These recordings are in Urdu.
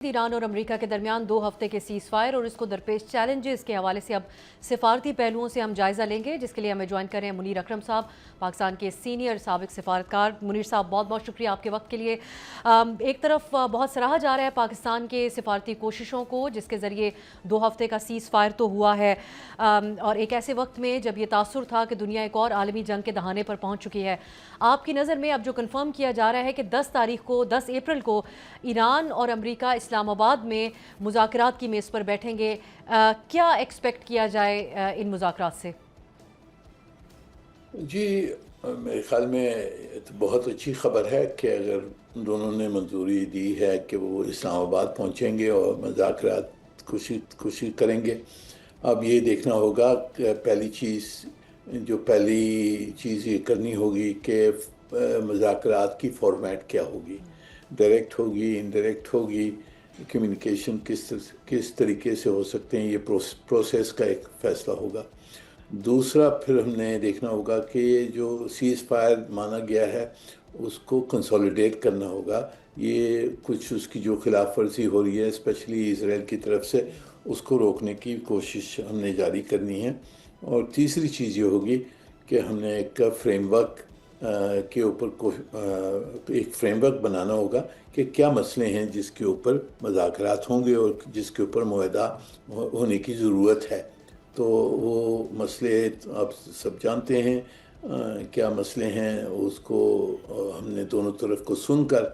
ایران اور امریکہ کے درمیان 2 ہفتے کے سیز فائر اور اس کو درپیش چیلنجز کے حوالے سے اب سفارتی پہلوؤں سے ہم جائزہ لیں گے، جس کے لیے ہمیں جوائن کر رہے ہیں منیر اکرم صاحب، پاکستان کے سینئر سابق سفارتکار۔ منیر صاحب، بہت بہت شکریہ آپ کے وقت کے لیے۔ ایک طرف بہت سراہا جا رہا ہے پاکستان کے سفارتی کوششوں کو، جس کے ذریعے 2 ہفتے کا سیز فائر تو ہوا ہے، اور ایک ایسے وقت میں جب یہ تاثر تھا کہ دنیا ایک اور عالمی جنگ کے دہانے پر پہنچ چکی ہے۔ آپ کی نظر میں اب جو کنفرم کیا جا رہا ہے کہ 10 اپریل کو ایران اور امریکہ اسلام آباد میں مذاکرات کی میز پر بیٹھیں گے، کیا ایکسپیکٹ کیا جائے ان مذاکرات سے؟ جی، میرے خیال میں بہت اچھی خبر ہے کہ اگر دونوں نے منظوری دی ہے کہ وہ اسلام آباد پہنچیں گے اور مذاکرات خوشی کریں گے۔ اب یہ دیکھنا ہوگا کہ پہلی چیز یہ کرنی ہوگی کہ مذاکرات کی فارمیٹ کیا ہوگی، ڈائریکٹ ہوگی، انڈائریکٹ ہوگی، کمیونیکیشن کس طریقے سے ہو سکتے ہیں، یہ پروسیس کا ایک فیصلہ ہوگا۔ دوسرا پھر ہم نے دیکھنا ہوگا کہ جو سیز فائر مانا گیا ہے اس کو کنسولیڈیٹ کرنا ہوگا۔ یہ کچھ اس کی جو خلاف ورزی ہو رہی ہے اسپیشلی اسرائیل کی طرف سے، اس کو روکنے کی کوشش ہم نے جاری کرنی ہے۔ اور تیسری چیز یہ ہوگی کہ ہم نے ایک فریم ورک کے اوپر ایک فریم ورک بنانا ہوگا کہ کیا مسئلے ہیں جس کے اوپر مذاکرات ہوں گے اور جس کے اوپر معاہدہ ہونے کی ضرورت ہے۔ تو وہ مسئلے آپ سب جانتے ہیں کیا مسئلے ہیں، اس کو ہم نے دونوں طرف کو سن کر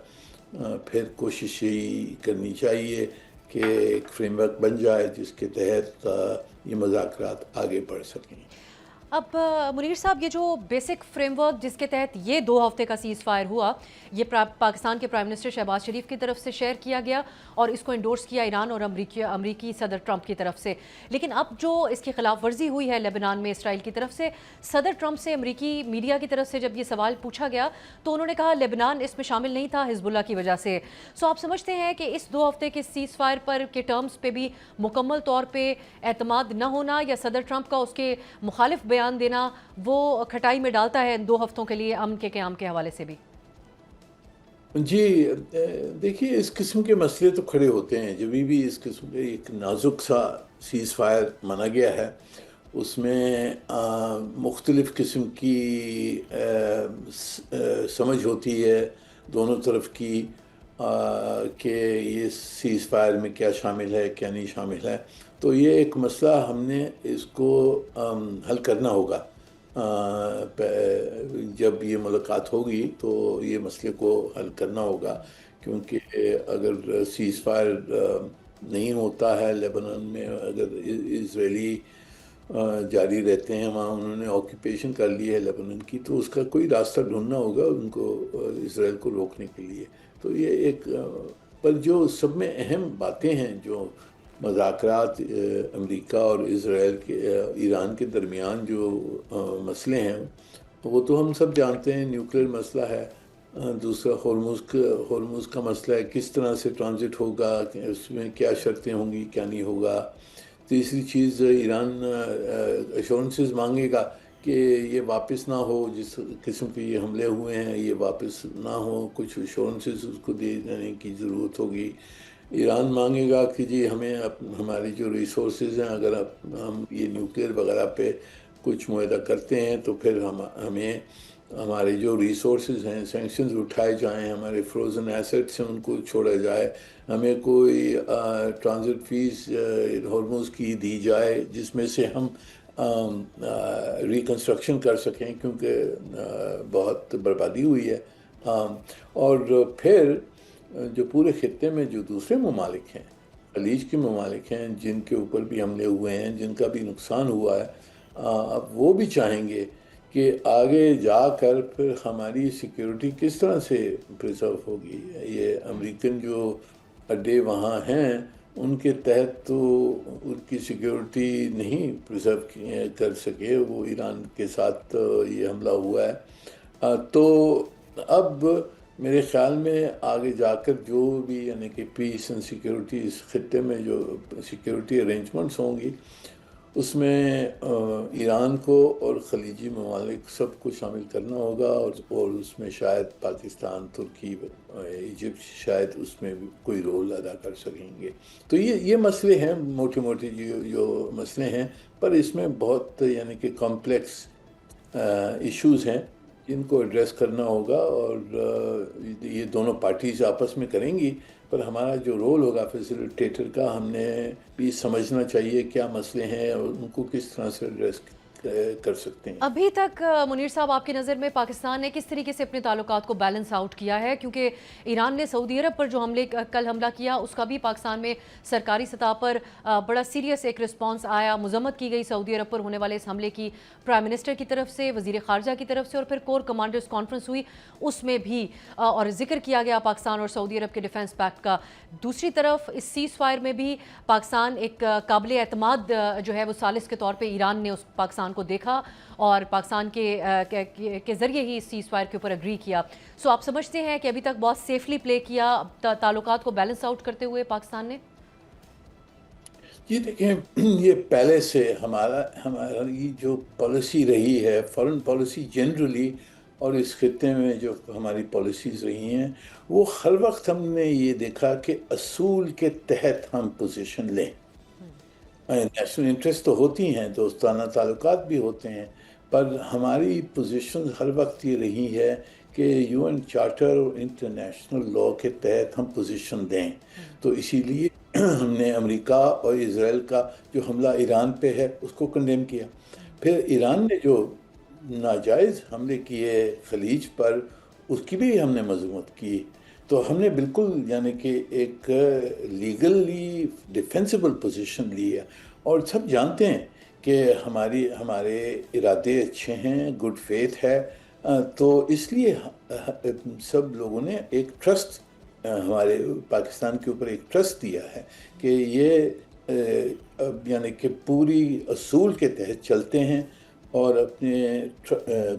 پھر کوشش یہی کرنی چاہیے کہ ایک فریم ورک بن جائے جس کے تحت یہ مذاکرات آگے بڑھ سکیں۔ اب منیر صاحب، یہ جو بیسک فریم ورک جس کے تحت یہ 2 ہفتے کا سیز فائر ہوا، یہ پاکستان کے پرائم منسٹر شہباز شریف کی طرف سے شیئر کیا گیا اور اس کو انڈورس کیا ایران اور امریکی صدر ٹرمپ کی طرف سے۔ لیکن اب جو اس کی خلاف ورزی ہوئی ہے لبنان میں اسرائیل کی طرف سے، صدر ٹرمپ سے امریکی میڈیا کی طرف سے جب یہ سوال پوچھا گیا تو انہوں نے کہا لبنان اس میں شامل نہیں تھا حزب اللہ کی وجہ سے۔ سو آپ سمجھتے ہیں کہ اس 2 ہفتے کے سیز فائر پر کے ٹرمز پہ بھی مکمل طور پہ اعتماد نہ ہونا یا صدر ٹرمپ کا اس کے مخالف بیان دینا وہ کھٹائی میں ڈالتا ہے ان 2 ہفتوں کے لیے امن کے قیام کے حوالے سے بھی؟ جی دیکھیے، اس قسم کے مسئلے تو کھڑے ہوتے ہیں جب بھی اس قسم کے ایک نازک سا سیز فائر مانا گیا ہے، اس میں مختلف قسم کی سمجھ ہوتی ہے دونوں طرف کی کہ یہ سیز فائر میں کیا شامل ہے کیا نہیں شامل ہے۔ تو یہ ایک مسئلہ ہم نے اس کو حل کرنا ہوگا۔ جب یہ ملاقات ہوگی تو یہ مسئلے کو حل کرنا ہوگا، کیونکہ اگر سیز فائر نہیں ہوتا ہے لبنان میں، اگر اسرائیلی جاری رہتے ہیں وہاں، انہوں نے آکیپیشن کر لی ہے لبنان کی، تو اس کا کوئی راستہ ڈھونڈنا ہوگا ان کو اسرائیل کو روکنے کے لیے۔ تو یہ ایک پر جو سب میں اہم باتیں ہیں، جو مذاکرات امریکہ اور اسرائیل کے ایران کے درمیان جو مسئلے ہیں وہ تو ہم سب جانتے ہیں، نیوکلیر مسئلہ ہے، دوسرا ہورموز کا مسئلہ ہے، کس طرح سے ٹرانزٹ ہوگا، اس میں کیا شرطیں ہوں گی کیا نہیں ہوگا۔ تیسری چیز، ایران ایشورنسز مانگے گا کہ یہ واپس نہ ہو، جس قسم کے یہ حملے ہوئے ہیں یہ واپس نہ ہو، کچھ ایشورنسز اس کو دے دینے کی ضرورت ہوگی۔ ایران مانگے گا کہ جی ہمیں ہماری جو ریسورسز ہیں، اگر ہم یہ نیوکلیر وغیرہ پہ کچھ معاہدہ کرتے ہیں تو پھر ہمیں ہمارے جو ریسورسز ہیں سینکشنز اٹھائے جائیں، ہمارے فروزن ایسٹس ہیں ان کو چھوڑا جائے، ہمیں کوئی ٹرانزٹ فیس ہارموز کی دی جائے جس میں سے ہم ریکنسٹرکشن کر سکیں، کیونکہ بہت بربادی ہوئی ہے۔ اور پھر جو پورے خطے میں جو دوسرے ممالک ہیں، خلیج کے ممالک ہیں جن کے اوپر بھی حملے ہوئے ہیں، جن کا بھی نقصان ہوا ہے، اب وہ بھی چاہیں گے کہ آگے جا کر پھر ہماری سیکیورٹی کس طرح سے پریزرو ہوگی۔ یہ امریکن جو اڈے وہاں ہیں ان کے تحت تو ان کی سیکیورٹی نہیں پریزرو کر سکے، وہ ایران کے ساتھ یہ حملہ ہوا ہے۔ تو اب میرے خیال میں آگے جا کر جو بھی یعنی کہ پیس اینڈ سیکیورٹی اس خطے میں جو سیکیورٹی ارینجمنٹس ہوں گی، اس میں ایران کو اور خلیجی ممالک سب کو شامل کرنا ہوگا، اور اس میں شاید پاکستان، ترکی، ایجپٹ شاید اس میں بھی کوئی رول ادا کر سکیں گے۔ تو یہ مسئلے ہیں، موٹے موٹے جو مسئلے ہیں، پر اس میں بہت یعنی کہ کمپلیکس ایشوز ہیں جن کو ایڈریس کرنا ہوگا، اور یہ دونوں پارٹیز آپس میں کریں گی، پر ہمارا جو رول ہوگا فیسیلیٹیٹر کا، ہم نے بھی سمجھنا چاہیے کیا مسئلے ہیں اور ان کو کس طرح سے ایڈریس کر سکتے ہیں۔ ابھی تک منیر صاحب آپ کی نظر میں پاکستان نے کس طریقے سے اپنے تعلقات کو بیلنس آؤٹ کیا ہے؟ کیونکہ ایران نے سعودی عرب پر جو کل حملہ کیا، اس کا بھی پاکستان میں سرکاری سطح پر بڑا سیریس ایک رسپانس آیا، مذمت کی گئی سعودی عرب پر ہونے والے اس حملے کی، پرائم منسٹر کی طرف سے، وزیر خارجہ کی طرف سے، اور پھر کور کمانڈرز کانفرنس ہوئی، اس میں بھی اور ذکر کیا گیا پاکستان اور سعودی عرب کے ڈیفنس پیکٹ کا۔ دوسری طرف اس سیز فائر میں بھی پاکستان ایک قابل اعتماد جو ہے وہ ثالث کے طور پہ ایران نے اس پاکستان کو دیکھا اور پاکستان کے ذریعے ہی اس سیز فائر کے اوپر اگری کیا۔ سو آپ سمجھتے ہیں کہ ابھی تک بہت سیفلی پلے کیا تعلقات کو بیلنس آؤٹ کرتے ہوئے پاکستان نے؟ جی دیکھیں، یہ پہلے سے ہماری جو پالیسی رہی ہے، فارن پالیسی جنرلی، اور اس خطے میں جو ہماری پالیسیز رہی ہیں، وہ ہر وقت ہم نے یہ دیکھا کہ اصول کے تحت ہم پوزیشن لیں۔ نیشنل انٹرسٹ تو ہوتی ہیں، دوستانہ تعلقات بھی ہوتے ہیں، پر ہماری پوزیشن ہر وقت یہ رہی ہے کہ یو این چارٹر اور انٹرنیشنل لاء کے تحت ہم پوزیشن دیں۔ تو اسی لیے ہم نے امریکہ اور اسرائیل کا جو حملہ ایران پہ ہے اس کو کنڈیم کیا، پھر ایران نے جو ناجائز حملے کیے خلیج پر، اس کی بھی ہم نے مذمت کی۔ تو ہم نے بالکل یعنی کہ ایک لیگلی ڈیفینسیبل پوزیشن لی ہے، اور سب جانتے ہیں کہ ہمارے ارادے اچھے ہیں، گڈ فیتھ ہے، تو اس لیے سب لوگوں نے ایک ٹرسٹ ہمارے پاکستان کے اوپر ایک ٹرسٹ دیا ہے کہ یہ یعنی کہ پوری اصول کے تحت چلتے ہیں اور اپنے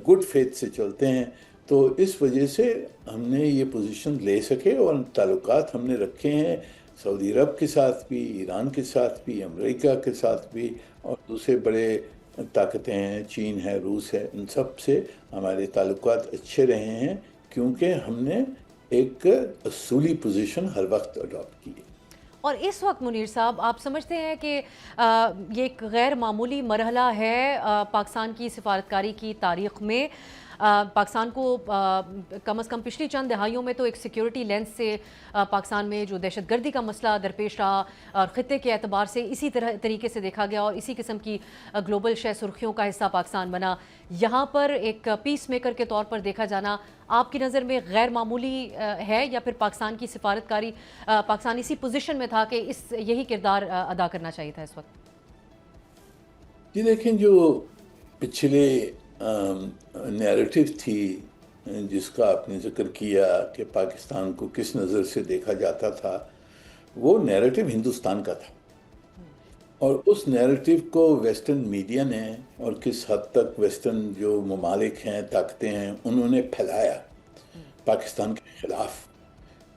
گڈ فیتھ سے چلتے ہیں۔ تو اس وجہ سے ہم نے یہ پوزیشن لے سکے، اور تعلقات ہم نے رکھے ہیں سعودی عرب کے ساتھ بھی، ایران کے ساتھ بھی، امریکہ کے ساتھ بھی، اور دوسرے بڑے طاقتیں ہیں، چین ہے، روس ہے، ان سب سے ہمارے تعلقات اچھے رہے ہیں، کیونکہ ہم نے ایک اصولی پوزیشن ہر وقت اڈاپٹ کی ہے۔ اور اس وقت منیر صاحب آپ سمجھتے ہیں کہ یہ ایک غیر معمولی مرحلہ ہے پاکستان کی سفارتکاری کی تاریخ میں؟ پاکستان کو کم از کم پچھلی چند دہائیوں میں تو ایک سیکیورٹی لینس سے پاکستان میں جو دہشت گردی کا مسئلہ درپیش رہا اور خطے کے اعتبار سے اسی طریقے سے دیکھا گیا، اور اسی قسم کی گلوبل شہ سرخیوں کا حصہ پاکستان بنا، یہاں پر ایک پیس میکر کے طور پر دیکھا جانا آپ کی نظر میں غیر معمولی ہے، یا پھر پاکستان کی سفارتکاری پاکستان اسی پوزیشن میں تھا کہ یہی کردار ادا کرنا چاہیے تھا اس وقت؟ جی دیکھیں، جو پچھلے نیریٹو تھی جس کا آپ نے ذکر کیا کہ پاکستان کو کس نظر سے دیکھا جاتا تھا، وہ نیریٹو ہندوستان کا تھا، اور اس نیریٹو کو ویسٹرن میڈیا نے اور کس حد تک ویسٹرن جو ممالک ہیں، طاقتیں ہیں، انہوں نے پھیلایا پاکستان کے خلاف،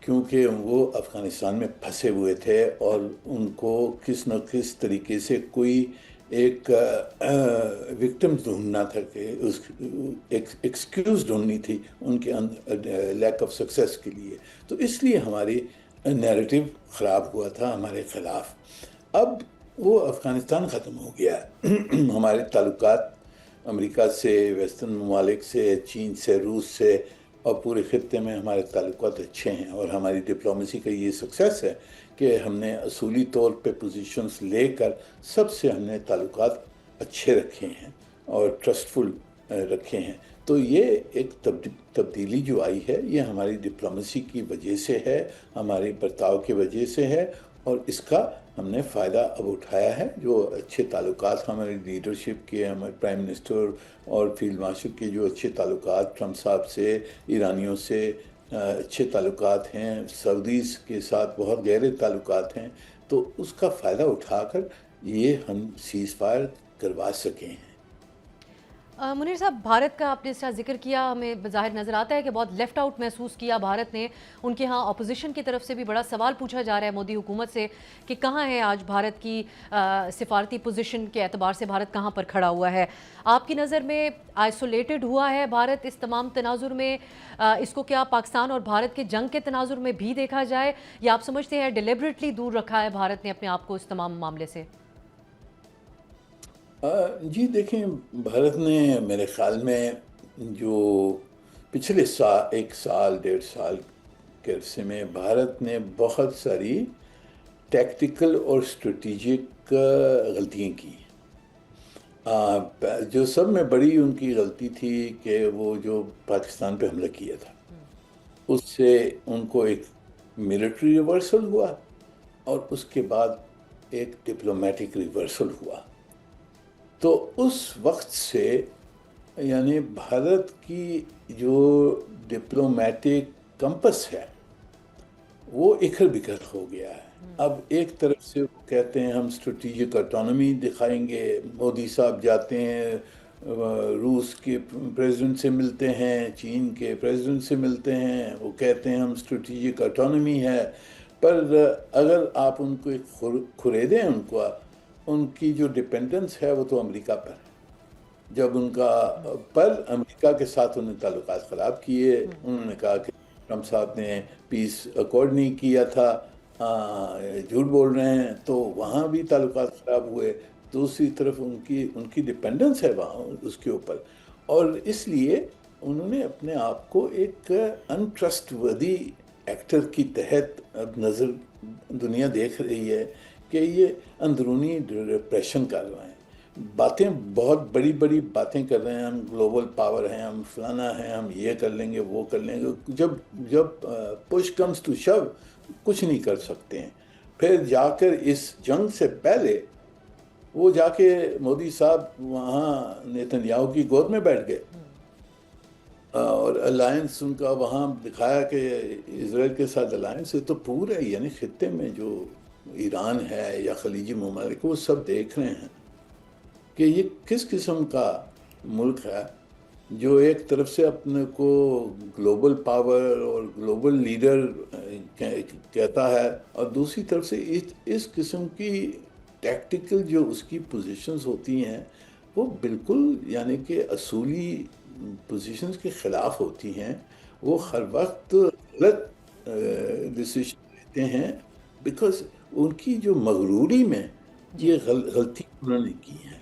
کیونکہ وہ افغانستان میں پھنسے ہوئے تھے اور ان کو کس نہ کس طریقے سے کوئی ایک وکٹم ڈھونڈنا تھا، کہ ایکسکیوز ڈھونڈنی تھی ان کے لیک آف سکسیس کے لیے۔ تو اس لیے ہماری نیریٹو خراب ہوا تھا ہمارے خلاف۔ اب وہ افغانستان ختم ہو گیا ہے، ہمارے تعلقات امریکہ سے، ویسٹرن ممالک سے، چین سے، روس سے، اور پورے خطے میں ہمارے تعلقات اچھے ہیں، اور ہماری ڈپلومیسی کا یہ سکسیس ہے کہ ہم نے اصولی طور پہ پوزیشنز لے کر سب سے ہم نے تعلقات اچھے رکھے ہیں اور ٹرسٹفل رکھے ہیں۔ تو یہ ایک تبدیلی جو آئی ہے، یہ ہماری ڈپلومیسی کی وجہ سے ہے، ہمارے برتاؤ کی وجہ سے ہے، اور اس کا ہم نے فائدہ اب اٹھایا ہے۔ جو اچھے تعلقات ہماری لیڈرشپ کے، ہمارے پرائم منسٹر اور فیلڈ مارشل کے جو اچھے تعلقات ٹرمپ صاحب سے، ایرانیوں سے اچھے تعلقات ہیں، سعودیز کے ساتھ بہت گہرے تعلقات ہیں، تو اس کا فائدہ اٹھا کر یہ ہم سیز فائر کروا سکے ہیں۔ منیر صاحب، بھارت کا آپ نے اس طرح ذکر کیا، ہمیں بظاہر نظر آتا ہے کہ بہت لیفٹ آؤٹ محسوس کیا بھارت نے. ان کے ہاں اپوزیشن کی طرف سے بھی بڑا سوال پوچھا جا رہا ہے مودی حکومت سے کہ کہاں ہے آج بھارت کی سفارتی پوزیشن کے اعتبار سے بھارت کہاں پر کھڑا ہوا ہے. آپ کی نظر میں آئسولیٹڈ ہوا ہے بھارت اس تمام تناظر میں؟ اس کو کیا پاکستان اور بھارت کے جنگ کے تناظر میں بھی دیکھا جائے، یا آپ سمجھتے ہیں ڈیلیبریٹلی دور رکھا ہے بھارت نے اپنے آپ کو اس تمام معاملے سے؟ جی دیکھیں، بھارت نے میرے خیال میں جو پچھلے ایک سال 1.5 سال کے عرصے میں بھارت نے بہت ساری ٹیکٹیکل اور اسٹریٹجک غلطیاں کی. جو سب میں بڑی ان کی غلطی تھی کہ وہ جو پاکستان پہ حملہ کیا تھا، اس سے ان کو ایک ملٹری ریورسل ہوا اور اس کے بعد ایک ڈپلومیٹک ریورسل ہوا. تو اس وقت سے یعنی بھارت کی جو ڈپلومیٹک کمپس ہے وہ اکھڑ بکھر ہو گیا ہے. اب ایک طرف سے وہ کہتے ہیں ہم اسٹریٹجک آٹونومی دکھائیں گے، مودی صاحب جاتے ہیں روس کے پریزیڈنٹ سے ملتے ہیں، چین کے پریزیڈنٹ سے ملتے ہیں، وہ کہتے ہیں ہم اسٹریٹجک آٹونومی ہے. پر اگر آپ ان کو ایک کھریدیں ان کی جو ڈپینڈنس ہے وہ تو امریکہ پر ہے. جب ان کا امریکہ کے ساتھ انہوں نے تعلقات خراب کیے، انہوں نے کہا کہ ٹرمپ صاحب نے پیس اکارڈ نہیں کیا تھا، جھوٹ بول رہے ہیں، تو وہاں بھی تعلقات خراب ہوئے. دوسری طرف ان کی ڈپینڈنس ہے وہاں اس کے اوپر، اور اس لیے انہوں نے اپنے آپ کو ایک انٹرسٹ ودی ایکٹر کی تحت اب نظر دنیا دیکھ رہی ہے کہ یہ اندرونی ڈپریشن کر رہے ہیں. باتیں بہت بڑی بڑی باتیں کر رہے ہیں، ہم گلوبل پاور ہیں، ہم فلانا ہیں، ہم یہ کر لیں گے وہ کر لیں گے. جب پش کمز ٹو شو کچھ نہیں کر سکتے ہیں. پھر جا کر اس جنگ سے پہلے وہ جا کے مودی صاحب وہاں نیتنیاہو کی گود میں بیٹھ گئے اور الائنس ان کا وہاں دکھایا کہ اسرائیل کے ساتھ الائنس ہے. تو پورے یعنی خطے میں جو ایران ہے یا خلیجی ممالک وہ سب دیکھ رہے ہیں کہ یہ کس قسم کا ملک ہے جو ایک طرف سے اپنے کو گلوبل پاور اور گلوبل لیڈر کہتا ہے، اور دوسری طرف سے اس قسم کی ٹیکٹیکل جو اس کی پوزیشنز ہوتی ہیں وہ بالکل یعنی کہ اصولی پوزیشنز کے خلاف ہوتی ہیں. وہ ہر وقت غلط ڈیسیشن لیتے ہیں بیکاز ان کی جو مغروری میں یہ غلطی انہوں نے کی ہے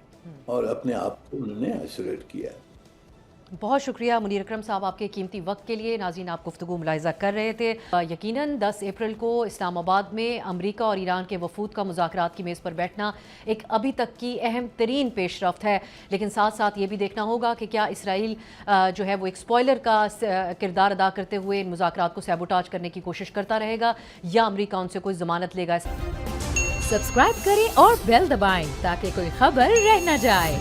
اور اپنے آپ کو انہوں نے آئسولیٹ کیا ہے. بہت شکریہ منیر اکرم صاحب آپ کے قیمتی وقت کے لیے. ناظرین، آپ گفتگو ملاحظہ کر رہے تھے. یقیناً 10 اپریل کو اسلام آباد میں امریکہ اور ایران کے وفود کا مذاکرات کی میز پر بیٹھنا ایک ابھی تک کی اہم ترین پیش رفت ہے، لیکن ساتھ ساتھ یہ بھی دیکھنا ہوگا کہ کیا اسرائیل جو ہے وہ ایک سپوائلر کا کردار ادا کرتے ہوئے ان مذاکرات کو سیبوٹاج کرنے کی کوشش کرتا رہے گا، یا امریکہ ان سے کوئی ضمانت لے گا. سبسکرائب کریں اور بیل دبائیں تاکہ کوئی خبر رہ نہ جائے.